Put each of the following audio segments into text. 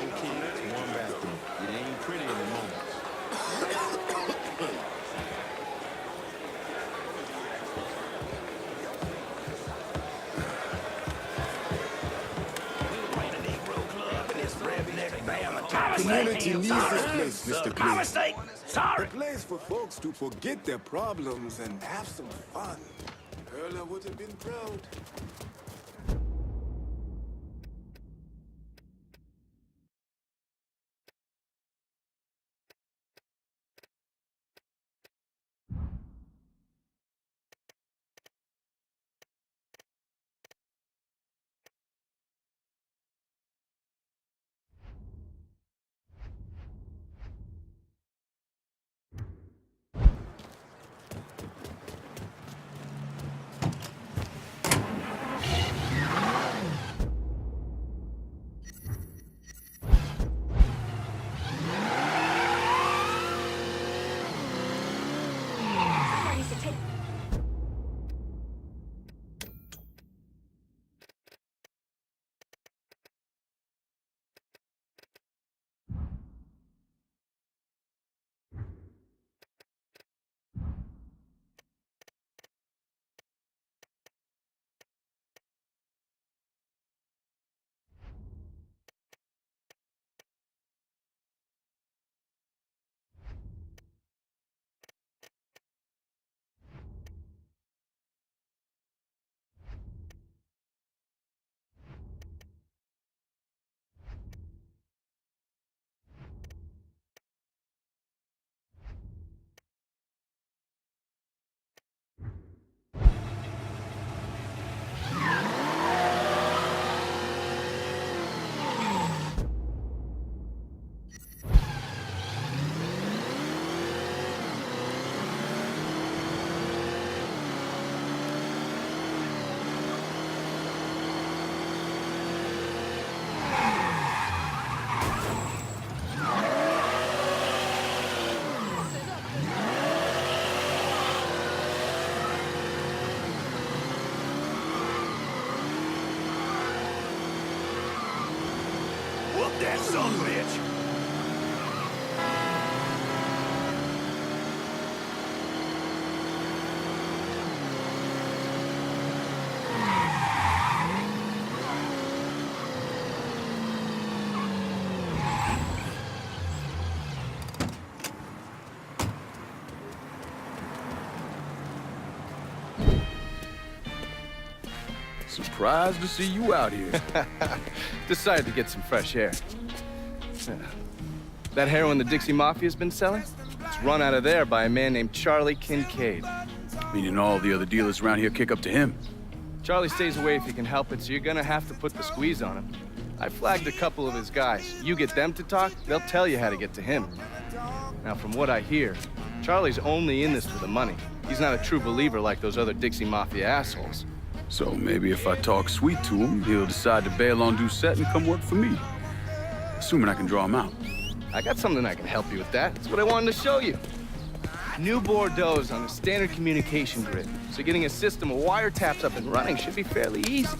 kids, one bathroom. It ain't pretty in the moment. Community needs this place, Mr. My Clean. mistake. Sorry. A place for folks to forget their problems and have some fun. Erla would have been proud. Whoop that son of a bitch. Surprised to see you out here. Decided to get some fresh air. Yeah. That heroin the Dixie Mafia's been selling? It's run out of there by a man named Charlie Kincaid. Meaning all the other dealers around here kick up to him. Charlie stays away if he can help it, so you're gonna have to put the squeeze on him. I flagged a couple of his guys. You get them to talk, they'll tell you how to get to him. Now, from what I hear, Charlie's only in this for the money. He's not a true believer like those other Dixie Mafia assholes. So maybe if I talk sweet to him, he'll decide to bail on Doucette and come work for me. Assuming I can draw him out. I got something that can help you with that. That's what I wanted to show you. New Bordeaux's on a standard communication grid, so getting a system of wiretaps up and running should be fairly easy.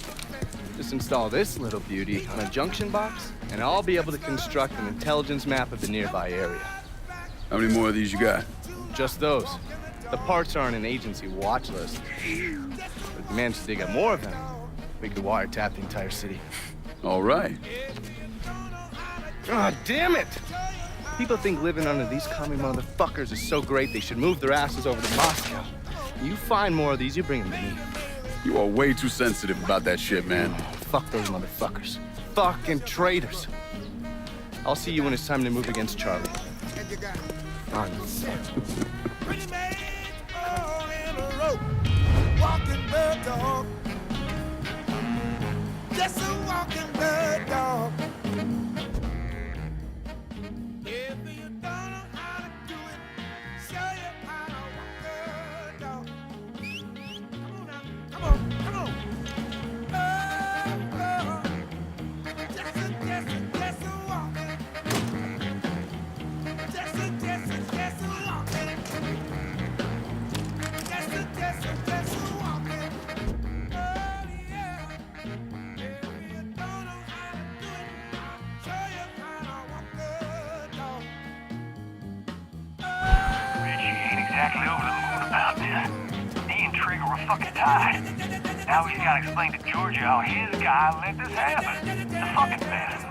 Just install this little beauty on a junction box, and I'll be able to construct an intelligence map of the nearby area. How many more of these you got? Just those. The parts are on an agency watch list. But if we manage to dig up more of them, we could wiretap the entire city. All right. God damn it! People think living under these commie motherfuckers is so great they should move their asses over to Moscow. You find more of these, you bring them to me. You are way too sensitive about that shit, man. Fuck those motherfuckers. Fucking traitors. I'll see you when it's time to move against Charlie. Pretty man, all in a row, walking bird dog. Just a walking bird dog. If you don't know how to do it, show you how to walk bird dog. Come on now, come on, come on. Just a walking. Just a walking. Just a walking. Oh, yeah. If you don't know how to do it, exactly over the moon about this. He and Trigger were fucking tied. Now he's gotta explain to Georgia how his guy let this happen. It's a fucking mess.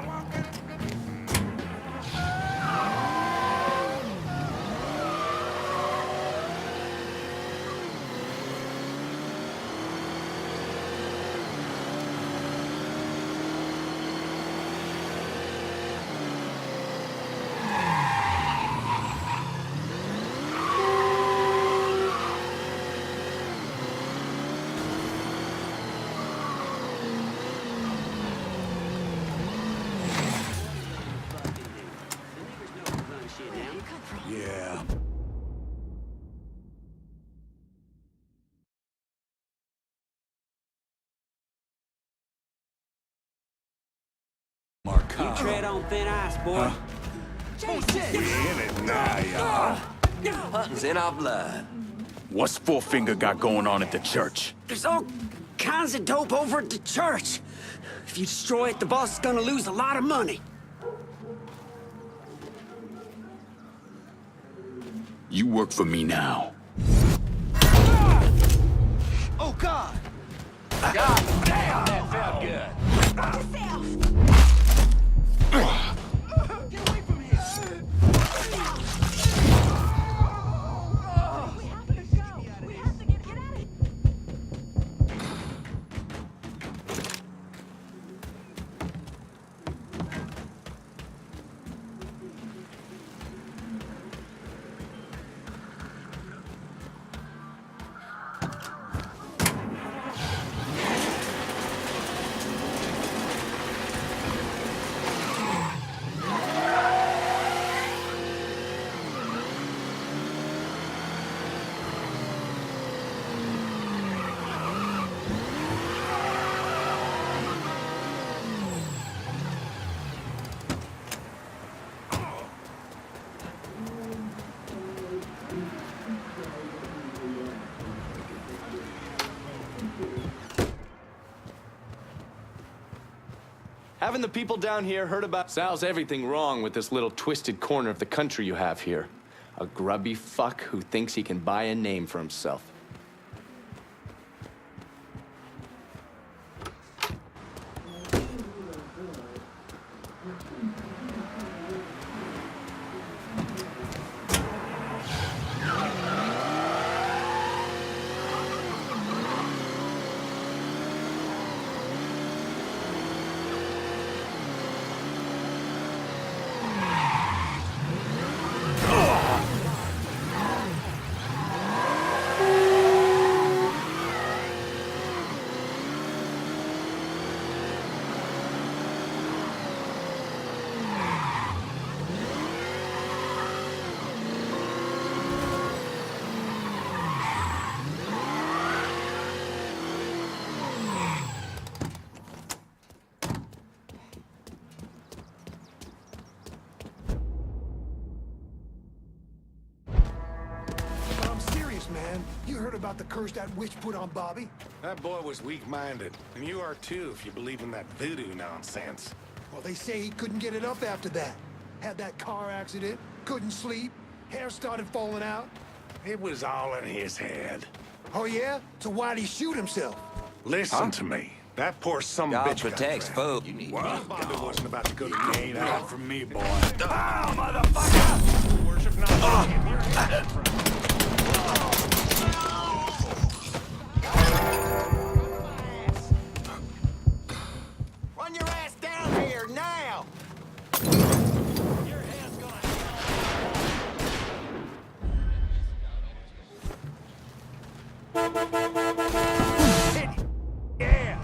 Yeah. You tread on thin ice, boy. We in it now, y'all. Hunting's in our blood. What's Four Finger got going on at the church? There's all kinds of dope over at the church. If you destroy it, the boss is gonna lose a lot of money. You work for me now. Oh, God! God damn, that felt good. Get away from here! We have to go! We have to get out of here! Haven't the people down here heard about Sal's everything wrong with this little twisted corner of the country you have here? A grubby fuck who thinks he can buy a name for himself. I'm serious, man. You heard about the curse that witch put on Bobby? That boy was weak-minded, and you are too if you believe in that voodoo nonsense. Well, they say he couldn't get it up after that. Had that car accident, couldn't sleep, hair started falling out. It was all in his head. Oh, yeah? So why'd he shoot himself? Listen to me. That poor son of a God bitch protects got folk. You need Bobby wasn't about to go to the gate out. From me, boy. Ah, motherfucker! Worship not in your head. Run your ass down here now! Your head's gonna Yeah!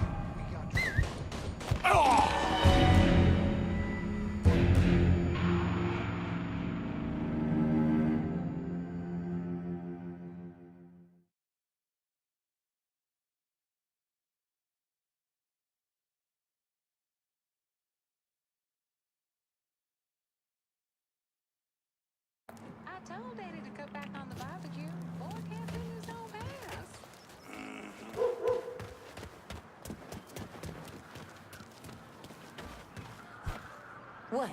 I told Daddy to cut back on the barbecue. Boy can't finish his own pass. What?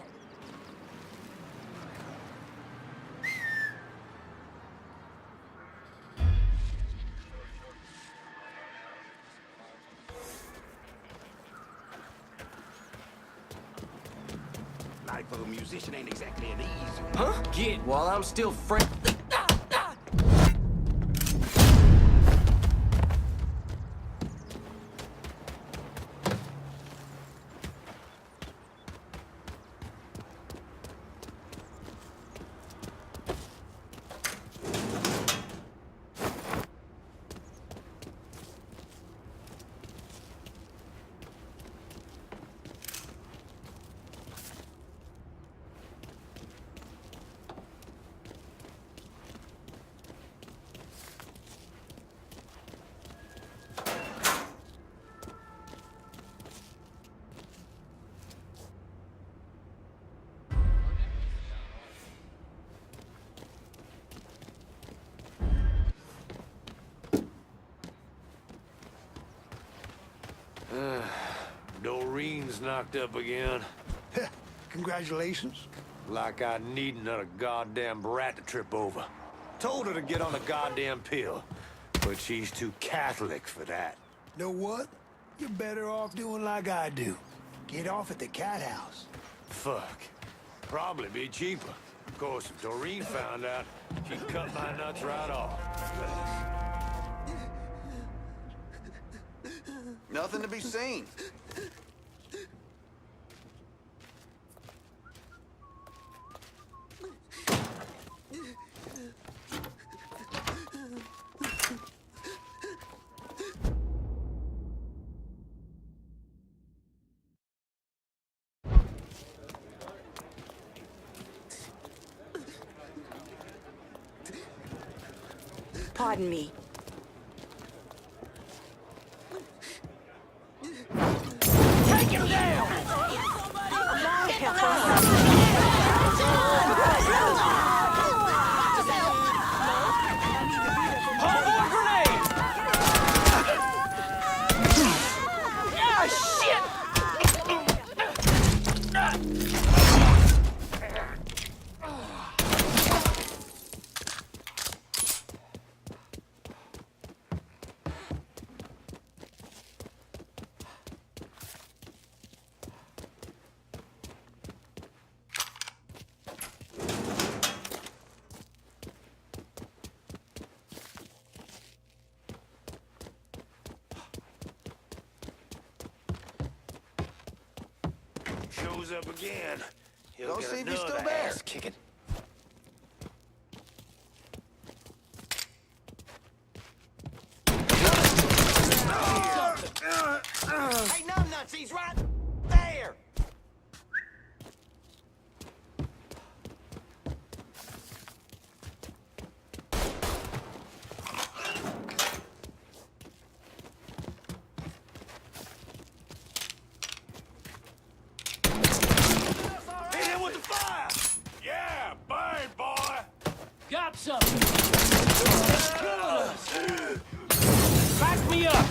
of a musician ain't exactly an easy one. Huh? Get while I'm still friend. Doreen's knocked up again. Congratulations. Like I need another goddamn brat to trip over. Told her to get on a goddamn pill, but she's too Catholic for that. Know what? You're better off doing like I do. Get off at the cat house. Fuck. Probably be cheaper. Of course, if Doreen found out, she'd cut my nuts right off. Nothing to be seen. Pardon me. Take him down! Homeboy grenade! Ah, shit! Shows up again. He'll Go get see if he's another still there. ass kicking. Hey, numbnuts, he's right there! Hit him with the fire! Yeah, burn, boy! Got something! Back me up!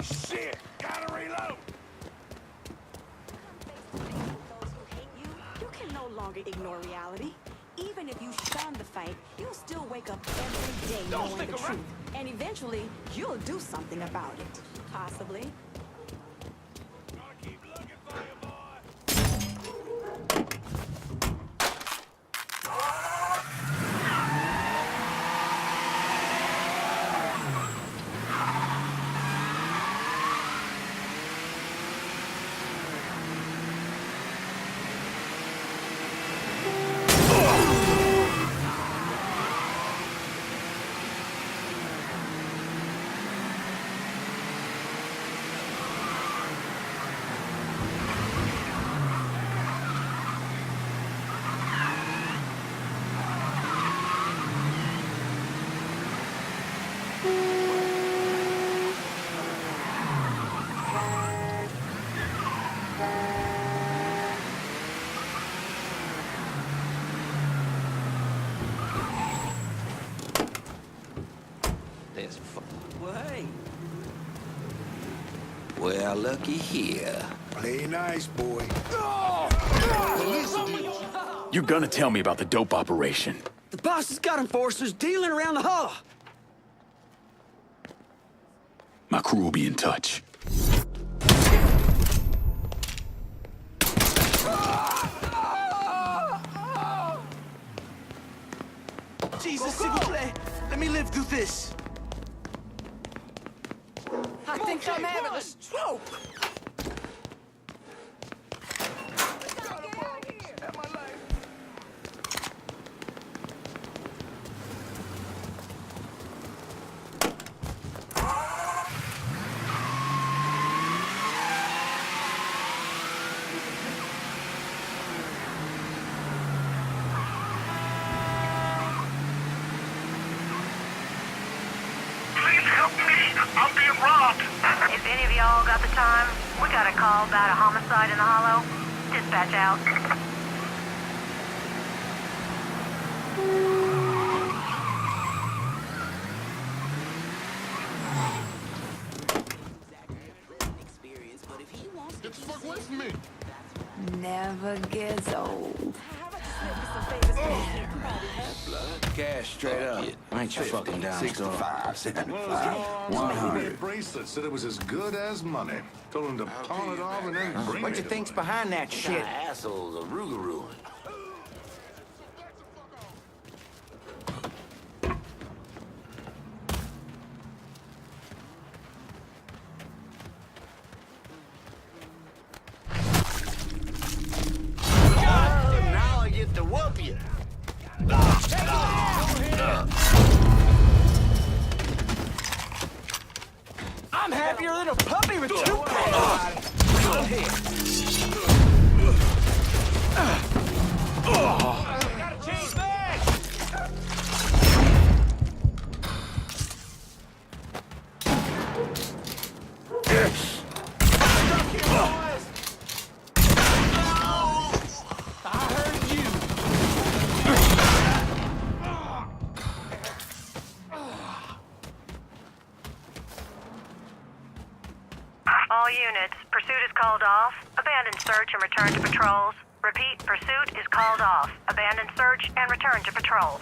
Shit! Gotta reload! Those who hate you, you can no longer ignore reality. Even if you shun the fight, you'll still wake up every day knowing the truth. And eventually, you'll do something about it. Possibly. Gotta keep looking for you, boy! Well, looky here. Play nice, boy. You're gonna tell me about the dope operation. The boss has got enforcers dealing around the hall. My crew will be in touch. Jesus, s'il vous plaît. Let me live through this. I think I'm having a stroke. Please help me. I'm being robbed. If any of y'all got the time, we got a call about a homicide in the Hollow. Dispatch out. Never gets old. Cash straight up. Ain't you fucking down, 65, 75, 100. Bracelet said it was as good as money. Told him to pawn it off and then bring What it you to think's him. behind that shit? Assholes, a Rougarou. Now I get to whoop you. I'm happier than a puppy with two paws. All units, pursuit is called off. Abandon search and return to patrols. Repeat, pursuit is called off. Abandon search and return to patrols.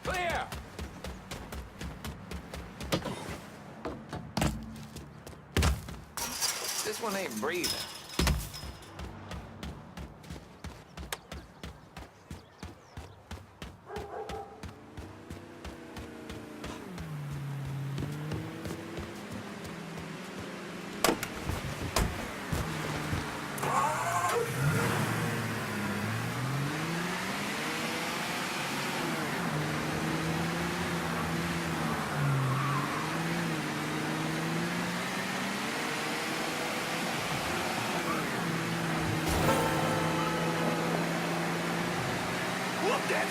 Clear! This one ain't breathing. Whoop that.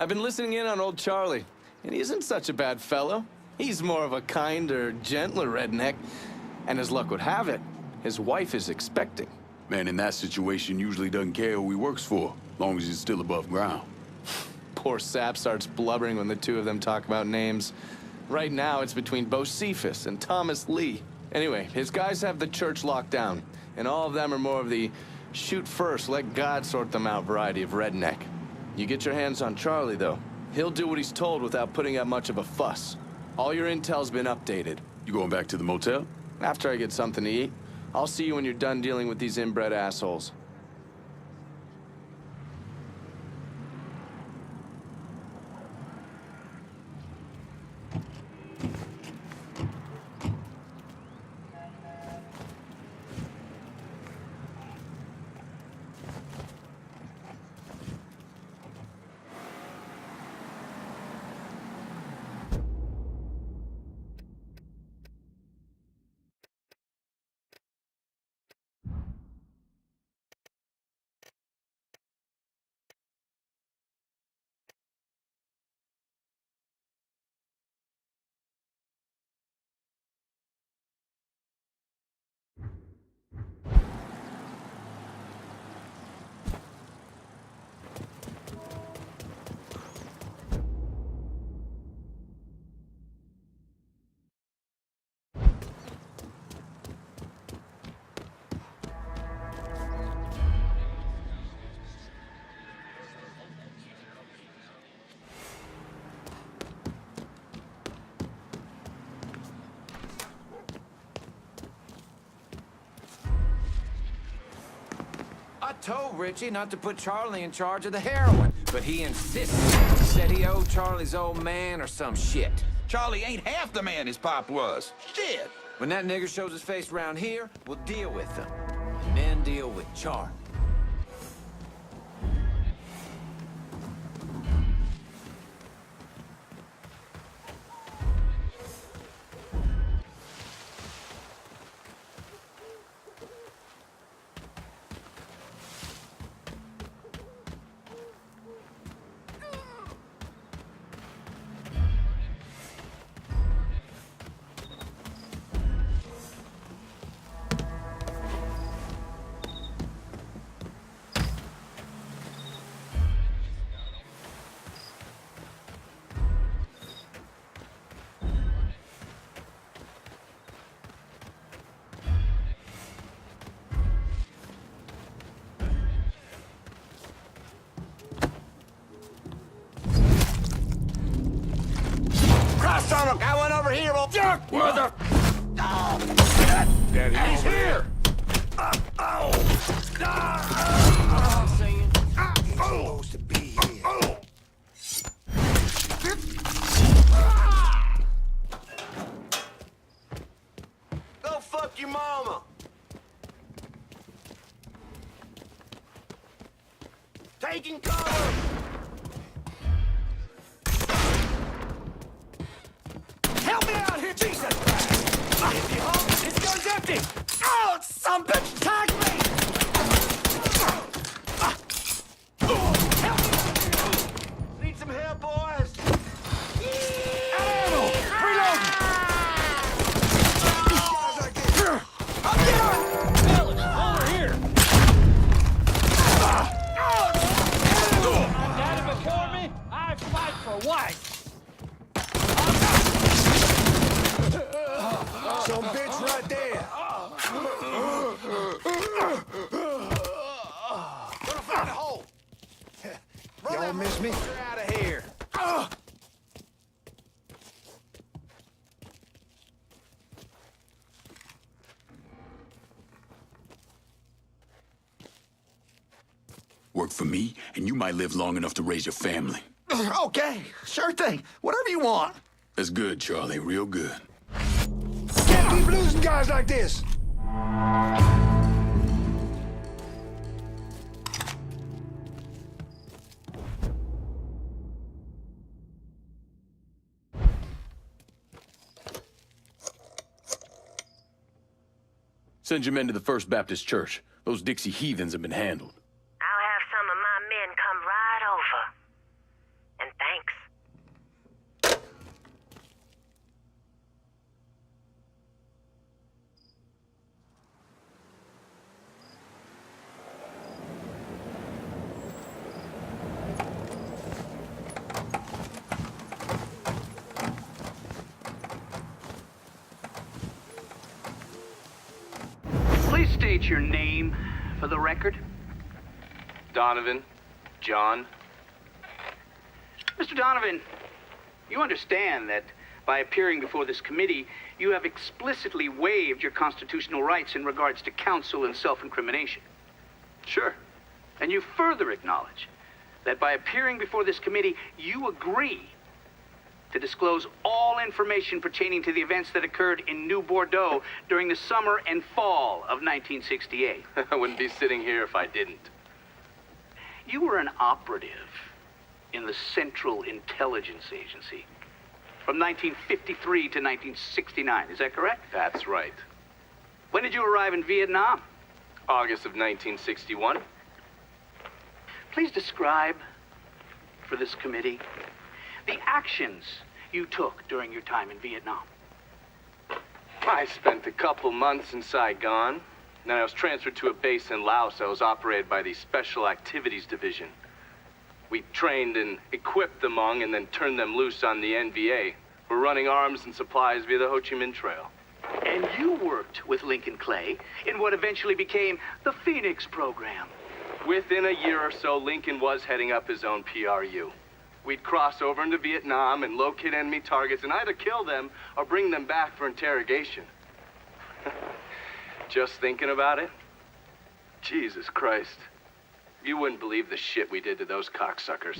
I've been listening in on old Charlie, and he isn't such a bad fellow. He's more of a kinder, gentler redneck. And as luck would have it, his wife is expecting. Man in that situation usually doesn't care who he works for, long as he's still above ground. Poor Sap starts blubbering when the two of them talk about names. Right now, it's between Bocephus and Thomas Lee. Anyway, his guys have the church locked down, and all of them are more of the shoot first, let God sort them out variety of redneck. You get your hands on Charlie, though, He'll do what he's told without putting up much of a fuss. All your intel's been updated. You going back to the motel? After I get something to eat, I'll see you when you're done dealing with these inbred assholes. I told Richie not to put Charlie in charge of the heroin, but he insisted. Said he owed Charlie's old man or some shit. Charlie ain't half the man his pop was. Shit! When that nigger shows his face around here, we'll deal with him. And then deal with Charlie. Stomach, I went over here, old jerk! Mother! Daddy, He's here! Supposed to be here. Go fuck your mama! Taking cover! Help me out here, Jesus Christ! Is he home? His gun's empty! Oh, some bitch, tag me! Help me! Need some help, boys? Ammo! Reload! Up there! Over here! Daddy before me, I fight for wife. Some bitch right there. Gonna find a hole. Y'all miss me? Get out of here. Work for me, and you might live long enough to raise your family. Okay, sure thing. Whatever you want. That's good, Charlie. Real good. Can't keep losing guys like this. Send your men to the First Baptist Church. Those Dixie heathens have been handled. I'll have some of my men come right over. And thanks. Please state your name for the record. Donovan, John. Mr. Donovan, you understand that by appearing before this committee, you have explicitly waived your constitutional rights in regards to counsel and self-incrimination. Sure. And you further acknowledge that by appearing before this committee, you agree to disclose all information pertaining to the events that occurred in New Bordeaux during the summer and fall of 1968. I wouldn't be sitting here if I didn't. You were an operative in the Central Intelligence Agency from 1953 to 1969, is that correct? That's right. When did you arrive in Vietnam? August of 1961. Please describe for this committee the actions you took during your time in Vietnam. I spent a couple months in Saigon. Then I was transferred to a base in Laos that was operated by the Special Activities Division. We trained and equipped the Hmong and then turned them loose on the NVA. We're running arms and supplies via the Ho Chi Minh Trail. And you worked with Lincoln Clay in what eventually became the Phoenix program. Within a year or so, Lincoln was heading up his own PRU. We'd cross over into Vietnam and locate enemy targets and either kill them or bring them back for interrogation. Just thinking about it? Jesus Christ. You wouldn't believe the shit we did to those cocksuckers.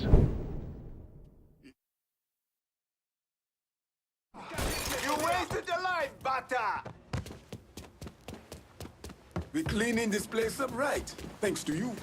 You wasted your life, Bata! We're cleaning this place up right, thanks to you.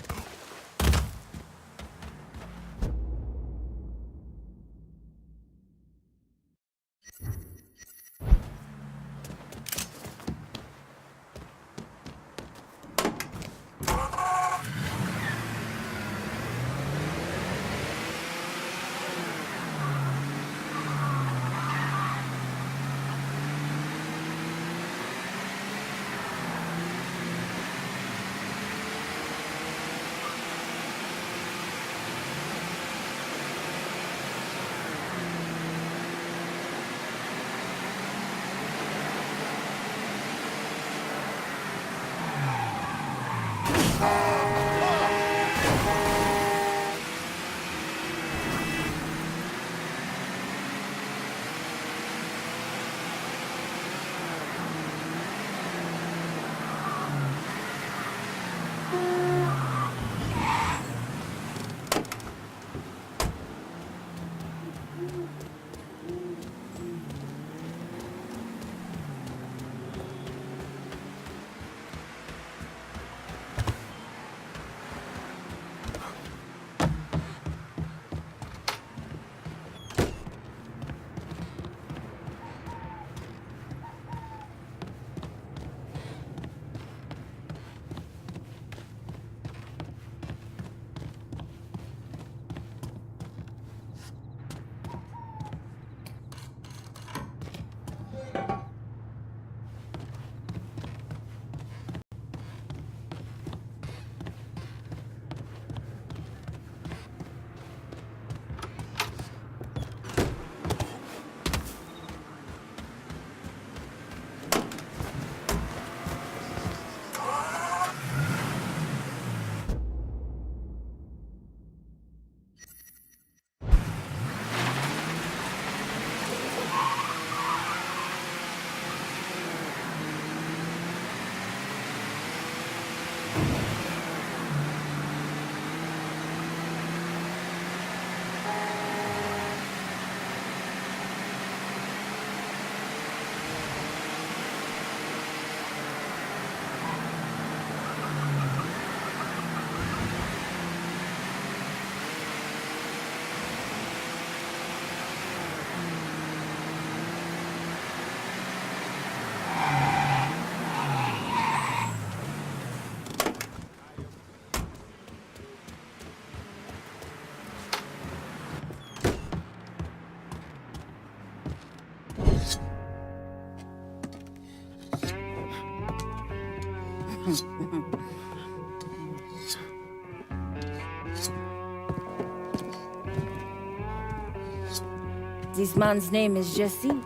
This man's name is Jesse.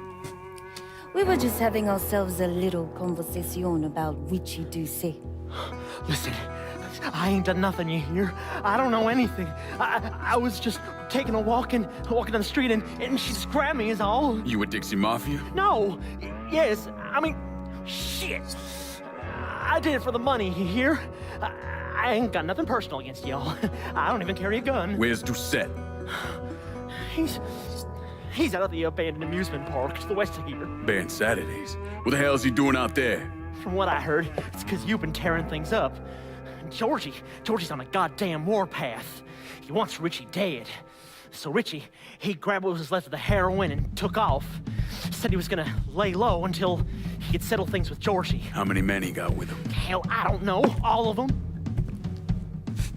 We were just having ourselves a little conversation about Witchy do say. Listen, I ain't done nothing, you hear? I don't know anything. I was just taking a walk down the street, and she just grabbed me is all. You with Dixie Mafia? No. Yes. I mean, shit. I did it for the money, you hear? I ain't got nothing personal against y'all. I don't even carry a gun. Where's Doucette? He's out at the abandoned amusement park to the west of here. Banned Saturdays. What the hell is he doing out there? From what I heard, it's because you've been tearing things up. Georgie's on a goddamn warpath. He wants Richie dead. So Richie, he grabbed what was left of the heroin and took off. Said he was gonna lay low until he could settle things with Georgie. How many men he got with him? Hell, I don't know. All of them.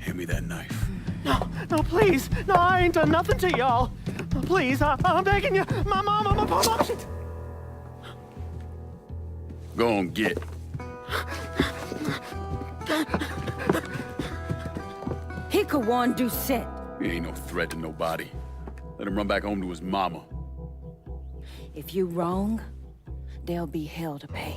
Hand me that knife. No, please. No, I ain't done nothing to y'all. Please, I'm begging you. My mom, shit. Go on, get. He could warn Doucette. He ain't no threat to nobody. Let him run back home to his mama. If you wrong, there'll be hell to pay.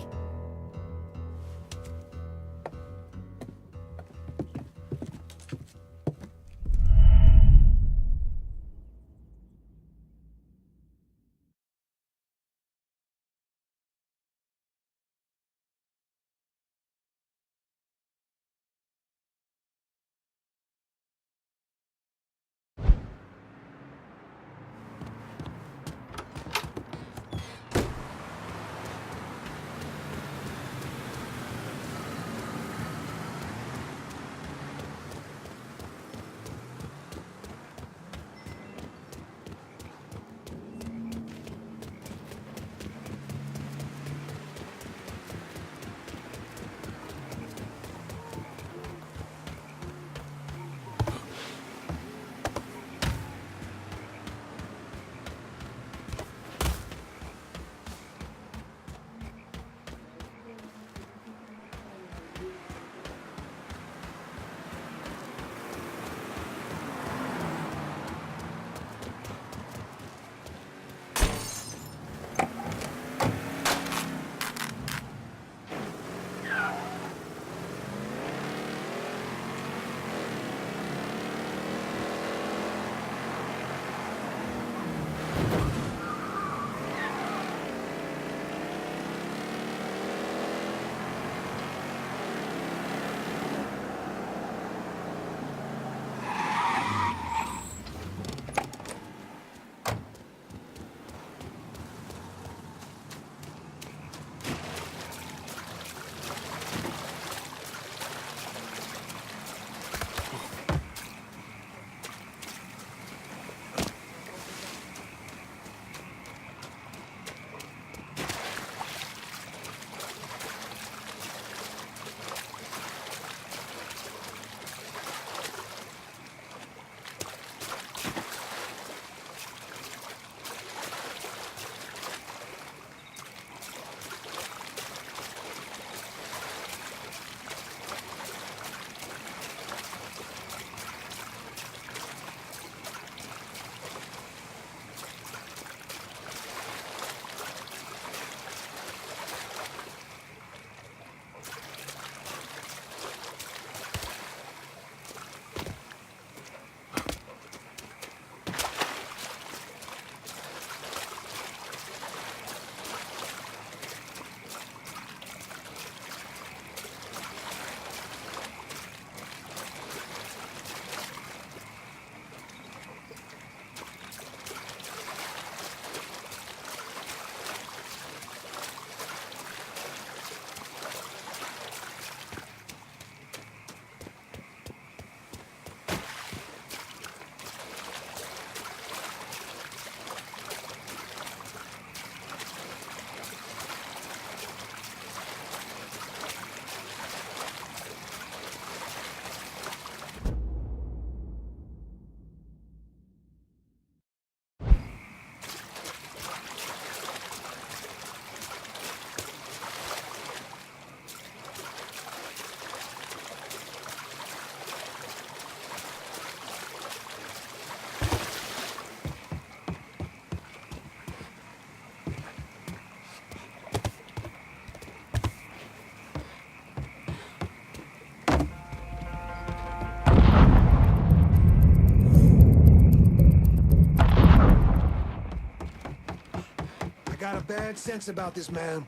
got a bad sense about this, man.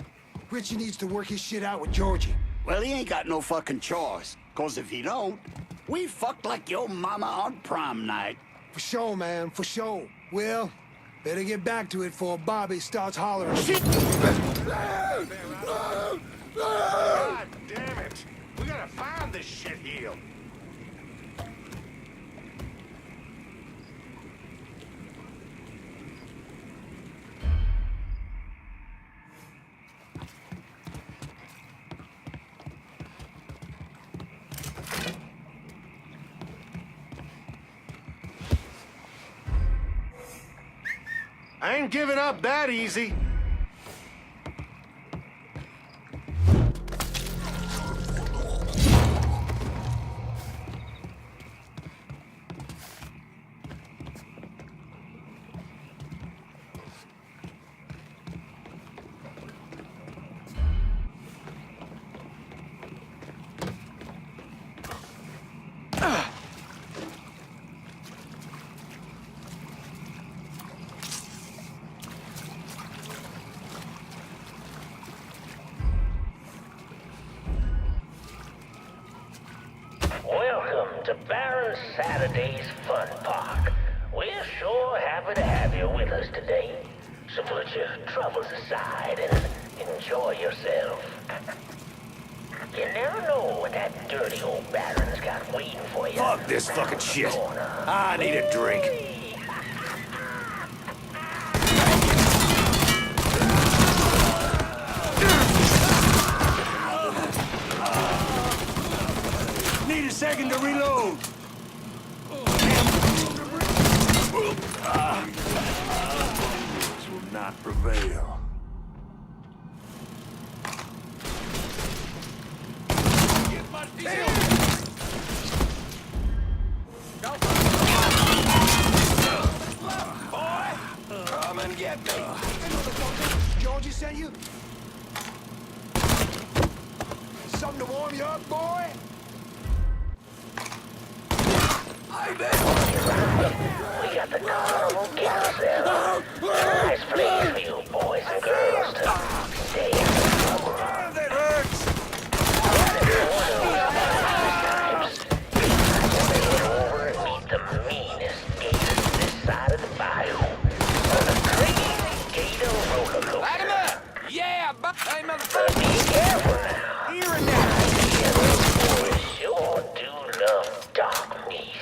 Richie needs to work his shit out with Georgie. Well, he ain't got no fucking choice. 'Cause if he don't, we fucked like your mama on prom night. For sure, man, for sure. Well, better get back to it before Bobby starts hollering. Shit! God damn it! We gotta find this shit heel. I ain't giving up that easy. Welcome to Baron Saturday's Fun Park. We're sure happy to have you with us today. So put your troubles aside and enjoy yourself. You never know what that dirty old Baron's got waiting for you. Fuck this fucking shit. I need a drink. Need a second to reload. This will not prevail. Come and get me. Georgie sent you? Something to warm you up, boy? We got the carnival carousel. Nice place for you boys and girls to stay in the summer. That hurts. Over and meet the meanest gators this side of the bayou on the crazy gator roller coaster. Light him up! Yeah, but hey, motherfucker! Be careful now. Here and now. Yeah, those boys sure do love dark meat.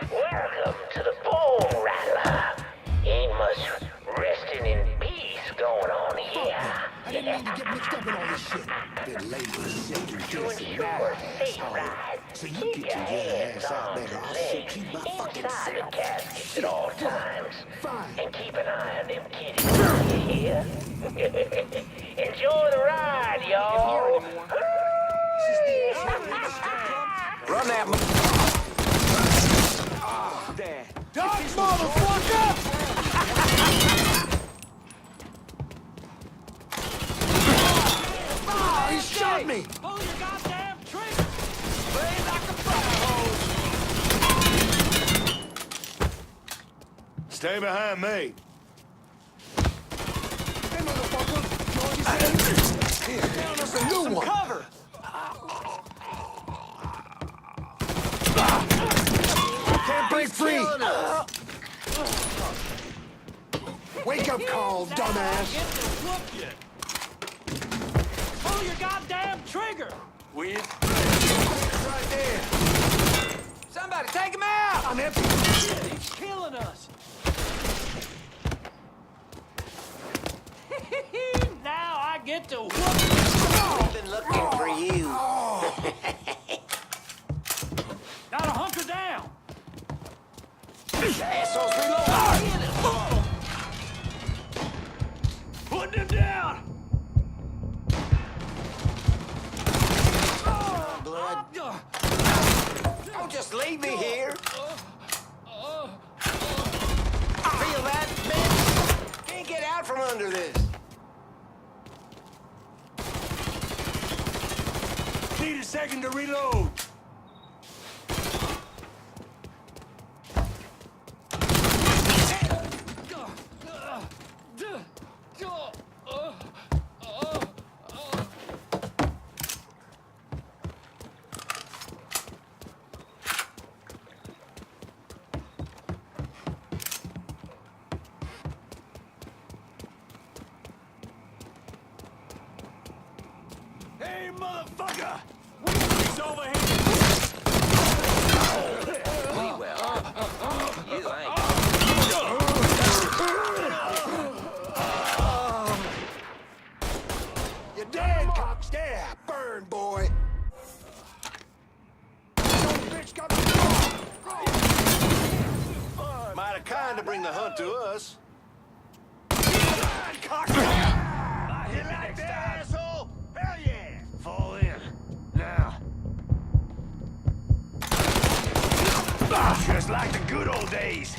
Welcome to the Bone Rattler. Ain't much resting in peace going on here. I didn't mean to get mixed up in all this shit. Been labor shaking To this and ensure that. a safe ride, So you keep get your your hands, ass out arms, there. and I'll legs shoot you my fucking inside the self. casket at all times. Fine. And keep an eye on them kitties. You hear? Enjoy the ride, y'all. Run that Dodge, motherfucker! Ah, he shot me! Pull your goddamn trigger! Play like a fire hose! Stay behind me. Hey, motherfucker! Georgie sent you? Here, that's a new one. Cover! Can't break free! Wake up call, dumbass! Get to whoop you! Pull your goddamn trigger! Right there! Somebody take him out! I'm empty! Shit, he's killing us! Now I get to whoop you! Been looking for you. Gotta hunker down! Assholes reload. Put him down! just leave me here. Feel that, bitch? Can't get out from under this. Need a second to reload. Hey, motherfucker! It's over here! We will. You ain't. You're dead, cops. Yeah, burn, boy. Bitch got me. Mighty kind to bring the hunt to us. You like that, asshole? Hell yeah! Fall in. Now. Just like the good old days.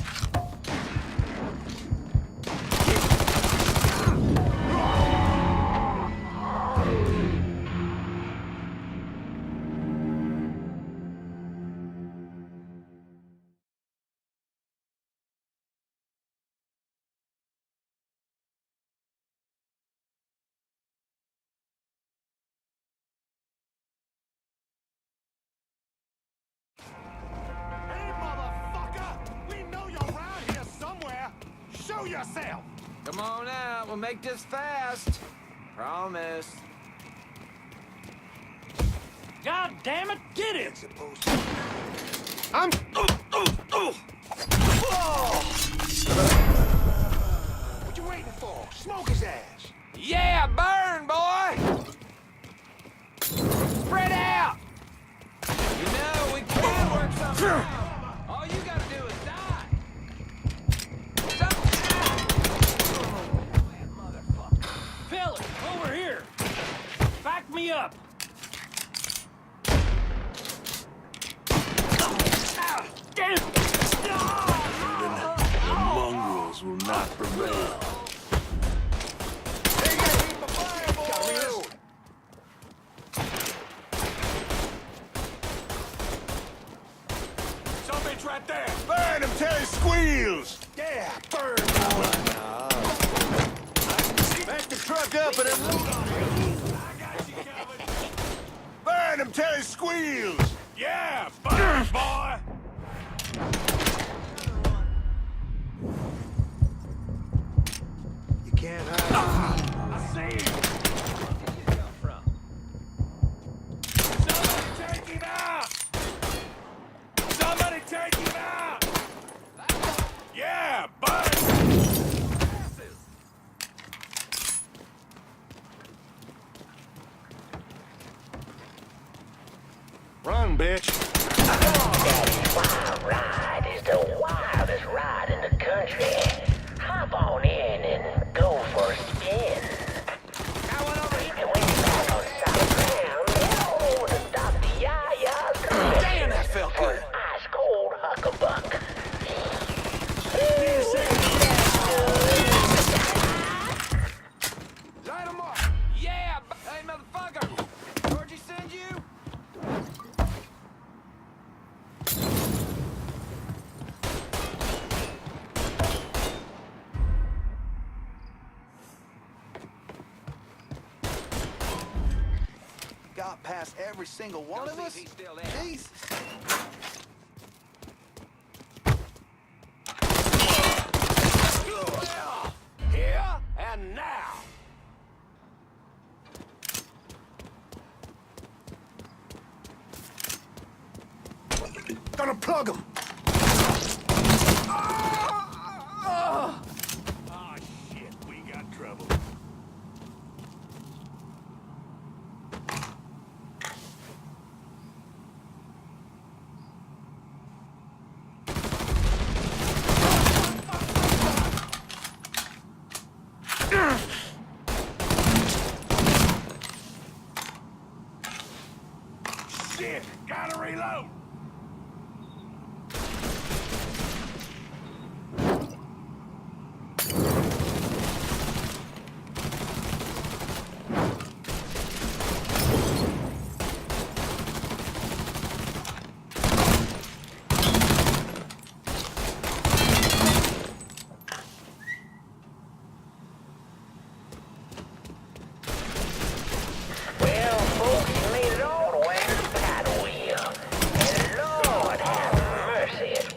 Hey, motherfucker! We know you're around here somewhere. Show yourself! Come on out. We'll make this fast. Promise. God damn it, get it! I'm. What you waiting for? Smoke his ass. Yeah, burn, boy! Spread out! You know, we can work something out. All you gotta do is die. Philip, over here! Back me up! Damn! The mongrels will not prevail. Gotta reload. Something's right there. Burn him till he squeals. Yeah, burn, boy. Back the truck up and unload on him. I got you covered. Burn him till he squeals. Yeah, burn, boy. You can't hide. I see you. Somebody take him out. Somebody take him out. Yeah, burn. Run, bitch. Daddy's Wild Ride is the wildest ride in the country. Hop on in and go for a spin. And when you're back on solid ground, head on over to Dr. Yaya's Grill. Damn, that felt good. Ice cold huckabuck. Light 'em up. Yeah, hey, motherfucker. Georgie send you? Got past every single one of us? Jesus. Here and now. Gonna plug him. Oh, shit, we got trouble.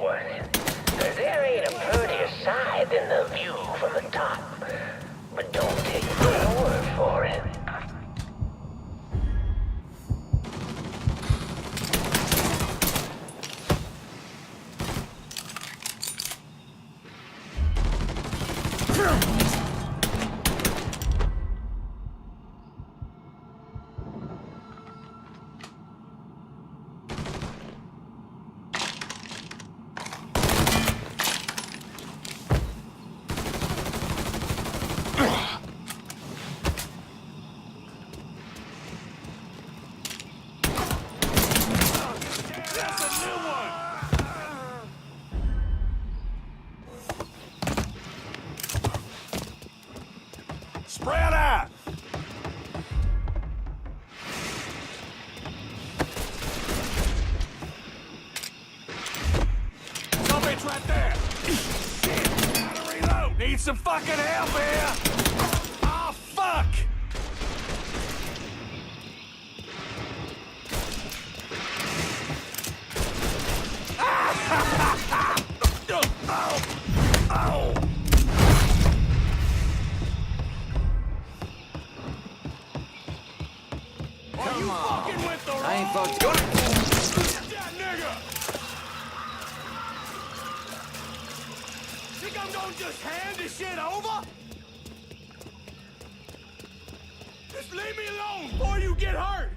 one. There ain't a prettier sight than the view from the top. But don't take my word for it. Spread out! Some bitch right there! Shit! Gotta reload! Need some fucking help here! Oh, fuck! Oh! Come on. Fucking with the I ain't wrong fucking. that nigga! Think I'm gonna just hand this shit over? Just leave me alone before you get hurt!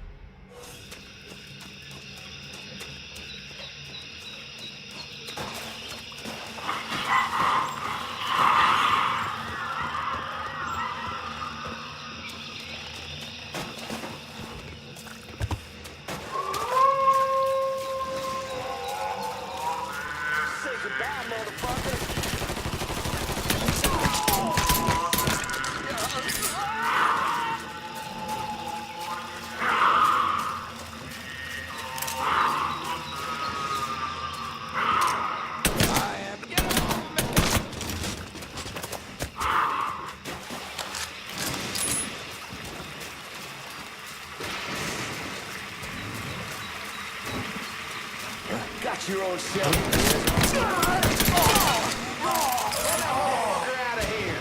Say goodbye, motherfucker! Got your own shell. Get out of here.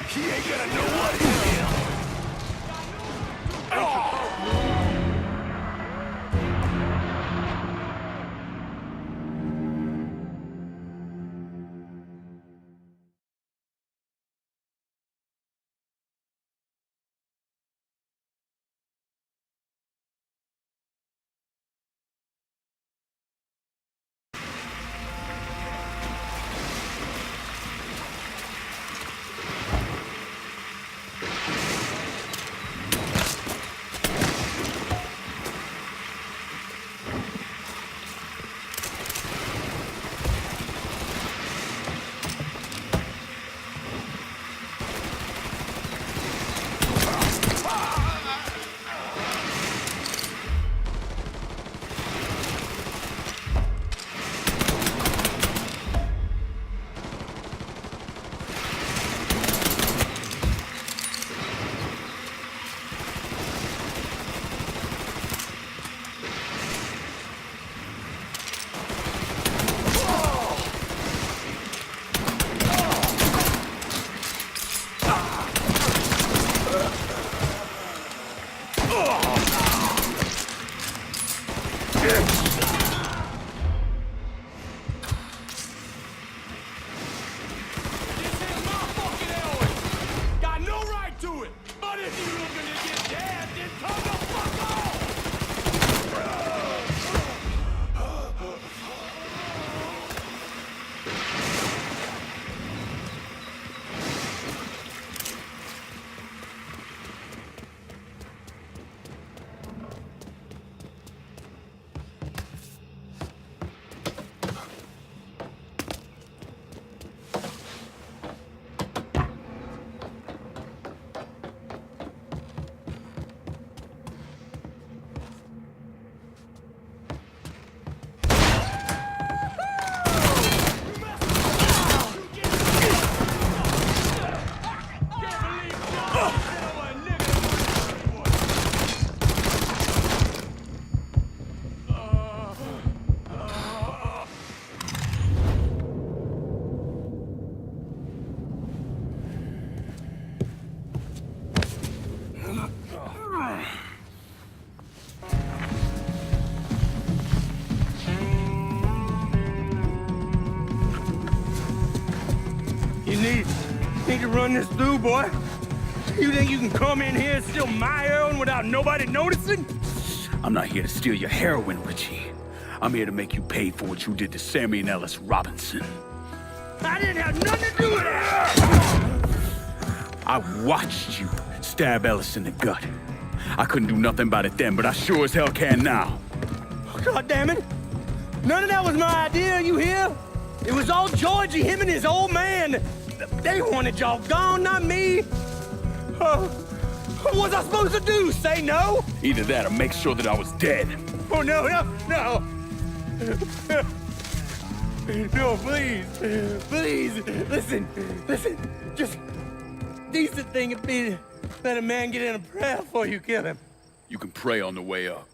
He ain't gonna know what hit him. You need to run this through, boy. You think you can come in here and steal my heroin without nobody noticing? I'm not here to steal your heroin, Richie. I'm here to make you pay for what you did to Sammy and Ellis Robinson. I didn't have nothing to do with it! I watched you stab Ellis in the gut. I couldn't do nothing about it then, but I sure as hell can now. God damn it! None of that was my idea, you hear? It was all Georgie, him and his old man. They wanted y'all gone, not me. What was I supposed to do? Say no? Either that or make sure that I was dead. Oh, no. No, please. Listen. Just decent thing would be to let a man get in a prayer before you kill him. You can pray on the way up.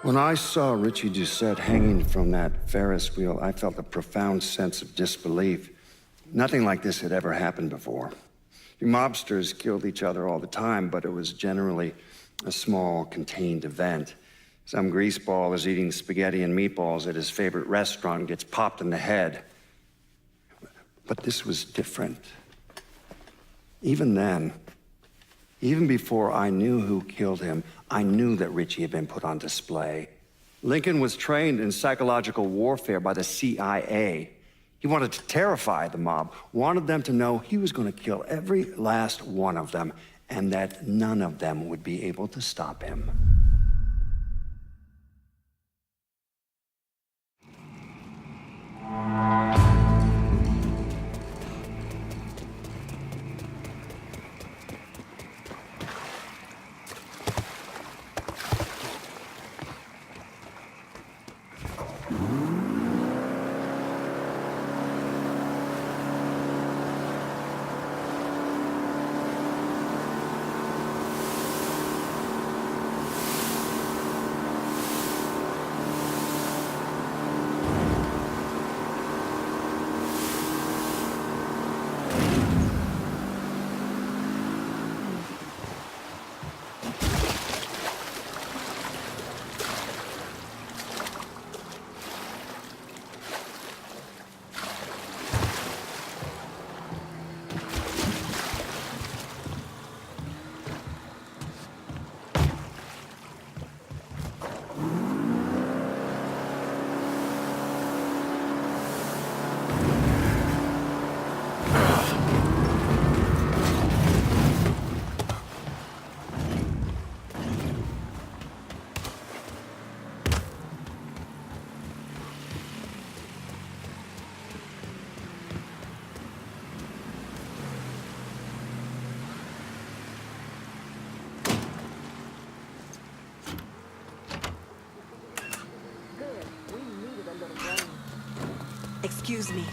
When I saw Richie Doucette hanging from that Ferris wheel, I felt a profound sense of disbelief. Nothing like this had ever happened before. The mobsters killed each other all the time, but it was generally a small, contained event. Some greaseball is eating spaghetti and meatballs at his favorite restaurant and gets popped in the head. But this was different. Even then, even before I knew who killed him, I knew that Richie had been put on display. Lincoln was trained in psychological warfare by the CIA. He wanted to terrify the mob, wanted them to know he was going to kill every last one of them, and that none of them would be able to stop him. Excuse me.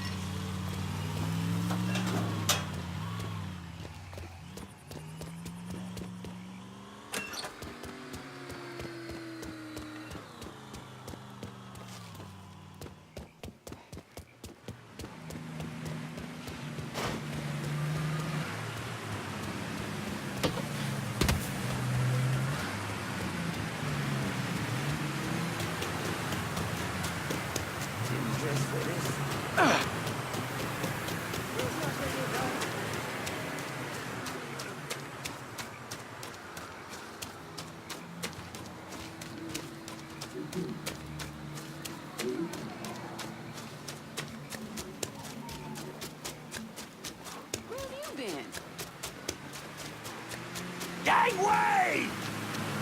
Gangway!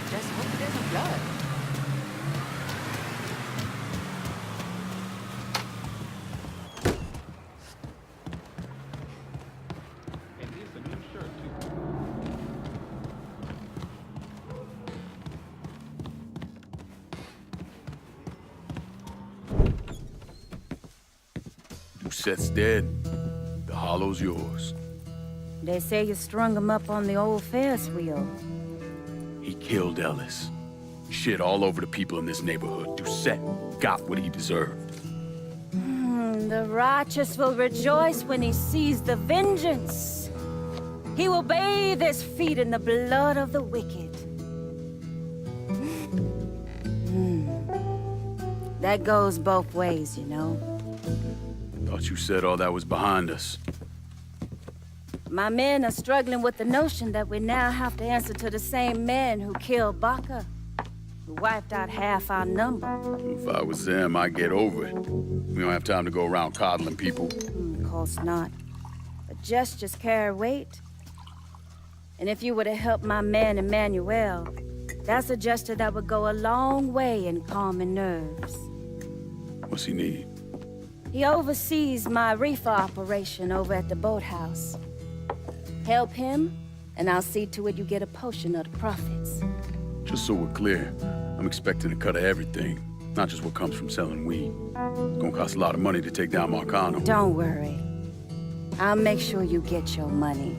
Just hope it isn't blood. Doucette's dead. The hollow's yours. They say you strung him up on the old Ferris wheel. He killed Ellis. Shit all over the people in this neighborhood. Doucette got what he deserved. The righteous will rejoice when he sees the vengeance. He will bathe his feet in the blood of the wicked. That goes both ways, you know. Thought you said all that was behind us. My men are struggling with the notion that we now have to answer to the same men who killed Baca, who wiped out half our number. If I was them, I'd get over it. We don't have time to go around coddling people. Of course not. But gestures carry weight. And if you were to help my man Emmanuel, that's a gesture that would go a long way in calming nerves. What's he need? He oversees my reefer operation over at the boathouse. Help him, and I'll see to it you get a portion of the profits. Just so we're clear, I'm expecting a cut of everything, not just what comes from selling weed. It's gonna cost a lot of money to take down Marcano. Don't worry. I'll make sure you get your money.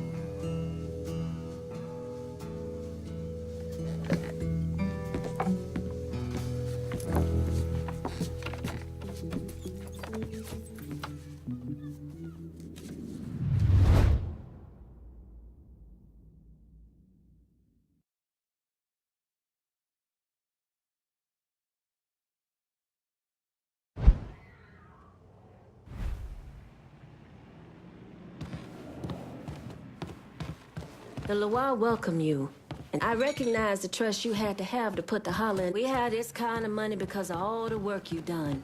The Loire welcome you. And I recognize the trust you had to have to put the holler in. We had this kind of money because of all the work you done.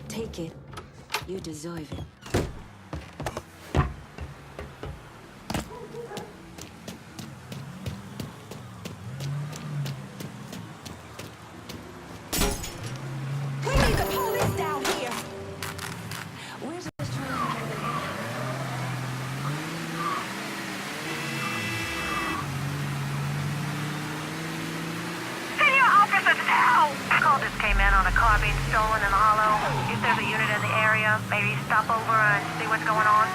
Take it. You deserve it. We need the police down here. Where's this train? Call just came in on a car being stolen in the hollow. If there's a unit in the area, maybe stop over and see what's going on.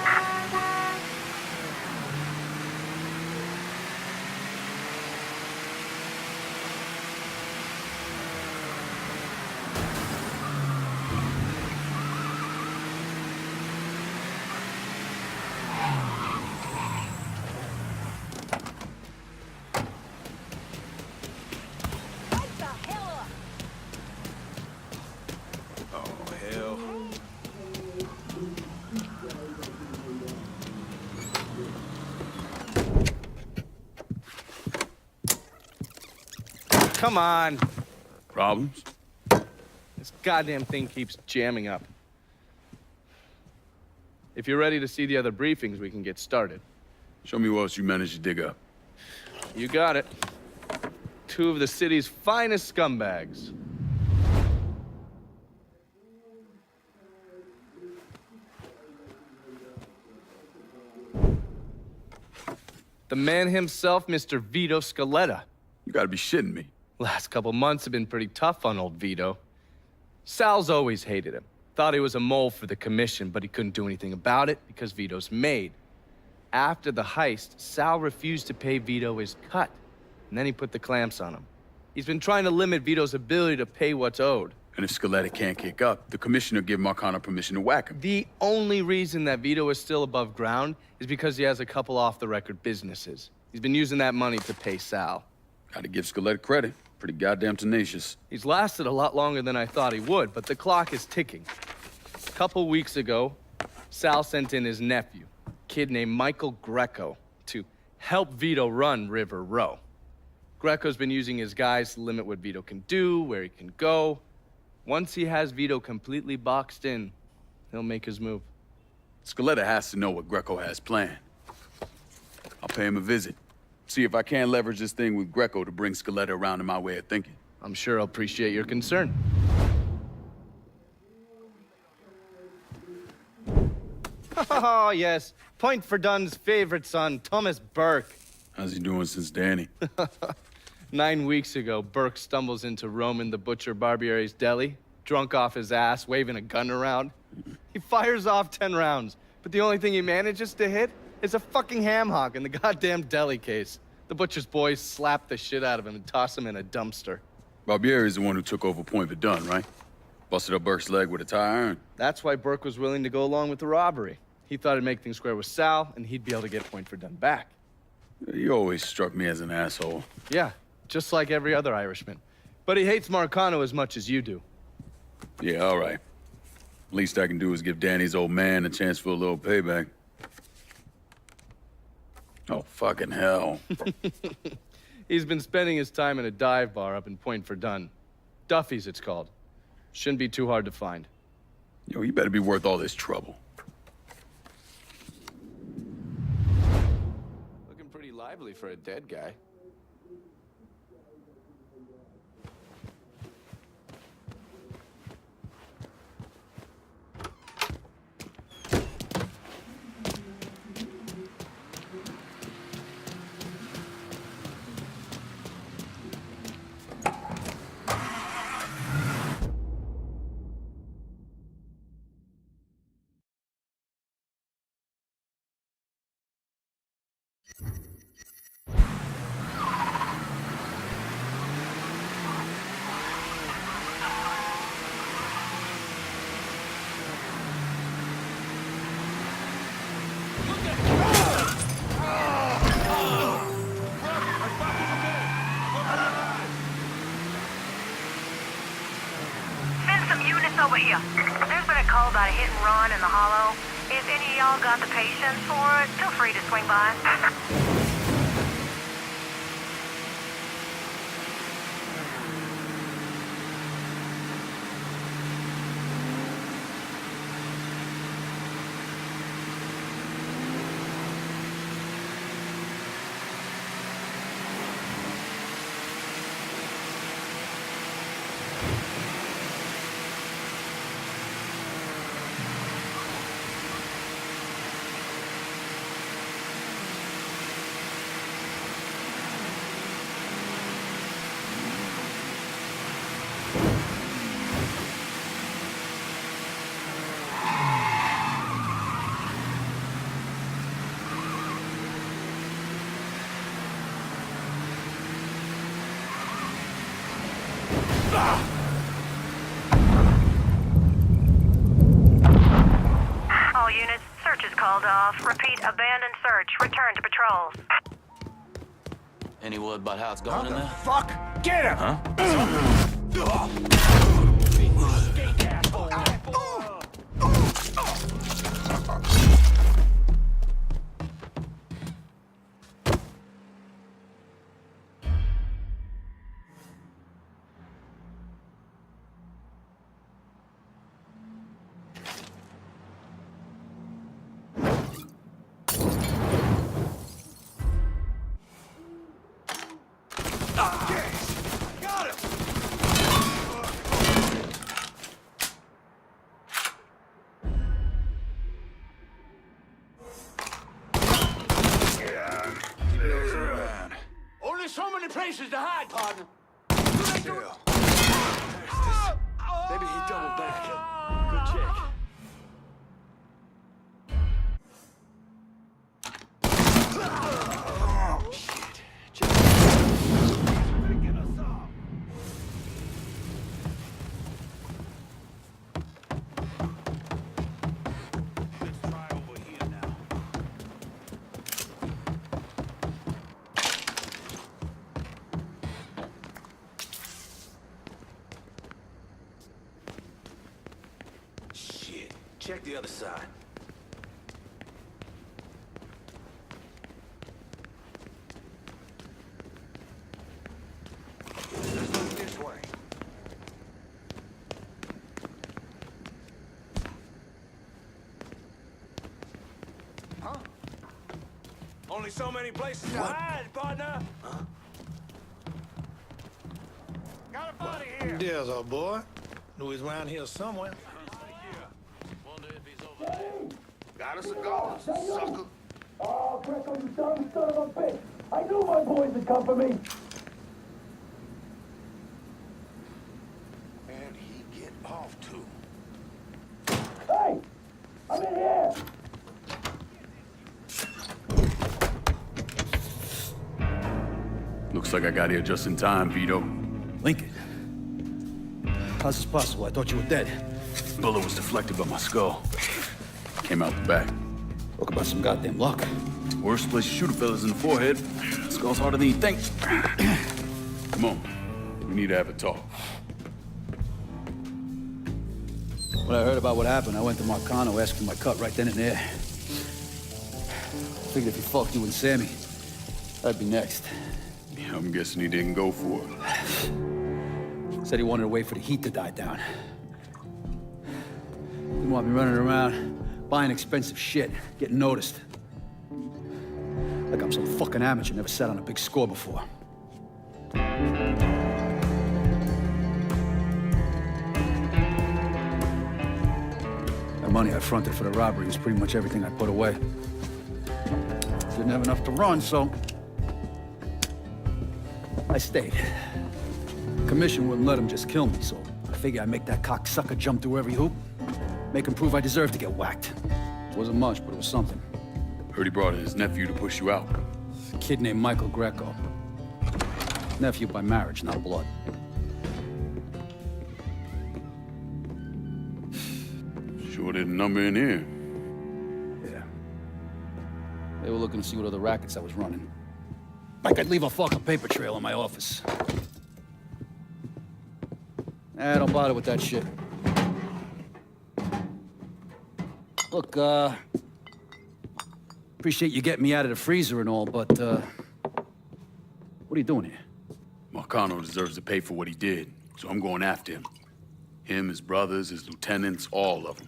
Come on. Problems? This goddamn thing keeps jamming up. If you're ready to see the other briefings, we can get started. Show me what else you managed to dig up. You got it. 2 of the city's finest scumbags. The man himself, Mr. Vito Scaletta. You gotta be shitting me. Last couple months have been pretty tough on old Vito. Sal's always hated him. Thought he was a mole for the commission, but he couldn't do anything about it because Vito's made. After the heist, Sal refused to pay Vito his cut, and then he put the clamps on him. He's been trying to limit Vito's ability to pay what's owed. And if Scaletta can't kick up, the commissioner give Marcano permission to whack him. The only reason that Vito is still above ground is because he has a couple off-the-record businesses. He's been using that money to pay Sal. Gotta give Scaletta credit. Pretty goddamn tenacious. He's lasted a lot longer than I thought he would, but the clock is ticking. A couple weeks ago, Sal sent in his nephew, a kid named Michael Greco, to help Vito run River Row. Greco's been using his guys to limit what Vito can do, where he can go. Once he has Vito completely boxed in, he'll make his move. Scaletta has to know what Greco has planned. I'll pay him a visit. See if I can't leverage this thing with Greco to bring Scaletta around to my way of thinking. I'm sure I'll appreciate your concern. Oh, yes. Point for Dunn's favorite son, Thomas Burke. How's he doing since Danny? 9 weeks ago, Burke stumbles into Roman the Butcher Barbiere's deli, drunk off his ass, waving a gun around. He fires off 10 rounds, but the only thing he manages to hit is a fucking ham hock in the goddamn deli case. The butcher's boys slapped the shit out of him and tossed him in a dumpster. Barbieri's the one who took over Point Verdun, right? Busted up Burke's leg with a tire iron. That's why Burke was willing to go along with the robbery. He thought it'd make things square with Sal, and he'd be able to get Point Verdun back. You always struck me as an asshole. Yeah, just like every other Irishman. But he hates Marcano as much as you do. Yeah, all right. Least I can do is give Danny's old man a chance for a little payback. Oh, fucking hell. He's been spending his time in a dive bar up in Point Verdun. Duffy's, it's called. Shouldn't be too hard to find. Yo, you better be worth all this trouble. Looking pretty lively for a dead guy. Over here. There's been a call about a hit and run in the Hollow. If any of y'all got the patience for it, feel free to swing by. All units, search is called off. Repeat, abandoned search. Return to patrols. Any word about how it's going in there? Fuck! Get him! Huh? Only so many places to hide, partner. Still. Maybe he doubled back. Good check. Oh, shit. Picking us up. Let's try over here now. Shit. Check the other side. Let's look this way. Huh? Only so many places to hide, partner. Got a body here. There's our boy. Knew he's around here somewhere. Got us a goal, sucker. Oh, Greco, you dumb son of a bitch! I knew my boys would come for me! And he get off too. Hey! I'm in here! Looks like I got here just in time, Vito. Lincoln. How's this possible? I thought you were dead. Bullet was deflected by my skull. Came out the back. Talk about some goddamn luck. Worst place to shoot a fella's in the forehead. Skull's harder than you think. Come on. We need to have a talk. When I heard about what happened, I went to Marcano, asked for my cut right then and there. Figured if he fucked you and Sammy, I'd be next. Yeah, I'm guessing he didn't go for it. Said he wanted to wait for the heat to die down. Didn't want me running around, buying expensive shit, getting noticed. Like I'm some fucking amateur, never sat on a big score before. The money I fronted for the robbery was pretty much everything I put away. Didn't have enough to run, so I stayed. Commission wouldn't let him just kill me, so I figured I'd make that cocksucker jump through every hoop, make him prove I deserve to get whacked. It wasn't much, but it was something. Heard he brought in his nephew to push you out. A kid named Michael Greco. Nephew by marriage, not blood. Sure didn't number in here. Yeah. They were looking to see what other rackets I was running. Like I'd leave a fucking paper trail in my office. Don't bother with that shit. Look, appreciate you getting me out of the freezer and all, but, what are you doing here? Marcano deserves to pay for what he did, so I'm going after him. Him, his brothers, his lieutenants, all of them.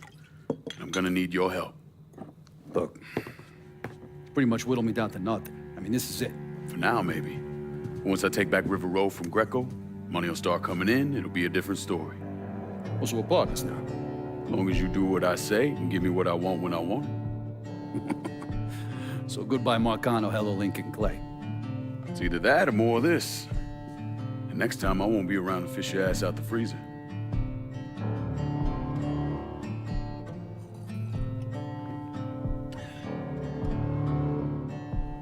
I'm gonna need your help. Look, pretty much whittled me down to nothing. I mean, this is it. For now, maybe. Once I take back River Road from Greco, money will start coming in, it'll be a different story. Well, so we're partners now. As long as you do what I say and give me what I want when I want it. So goodbye, Marcano, hello, Lincoln Clay. It's either that or more of this. And next time, I won't be around to fish your ass out the freezer.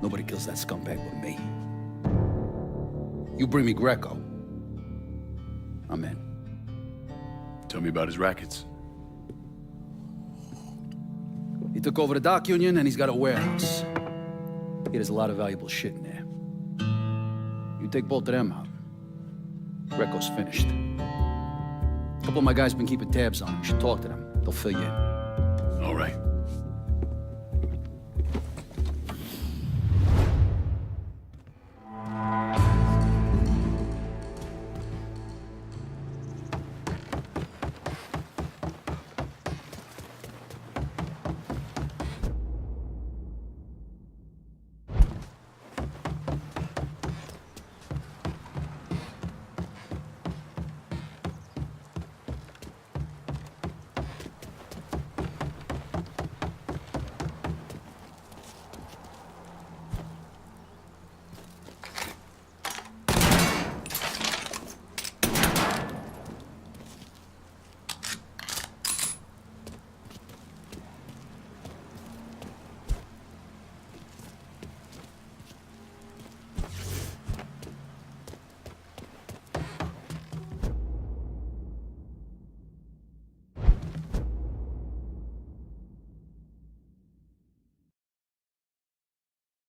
Nobody kills that scumbag but me. You bring me Greco, I'm in. Tell me about his rackets. He took over the dock union and he's got a warehouse. He has a lot of valuable shit in there. You take both of them out, Greco's finished. A couple of my guys been keeping tabs on him. You should talk to them. They'll fill you in. All right.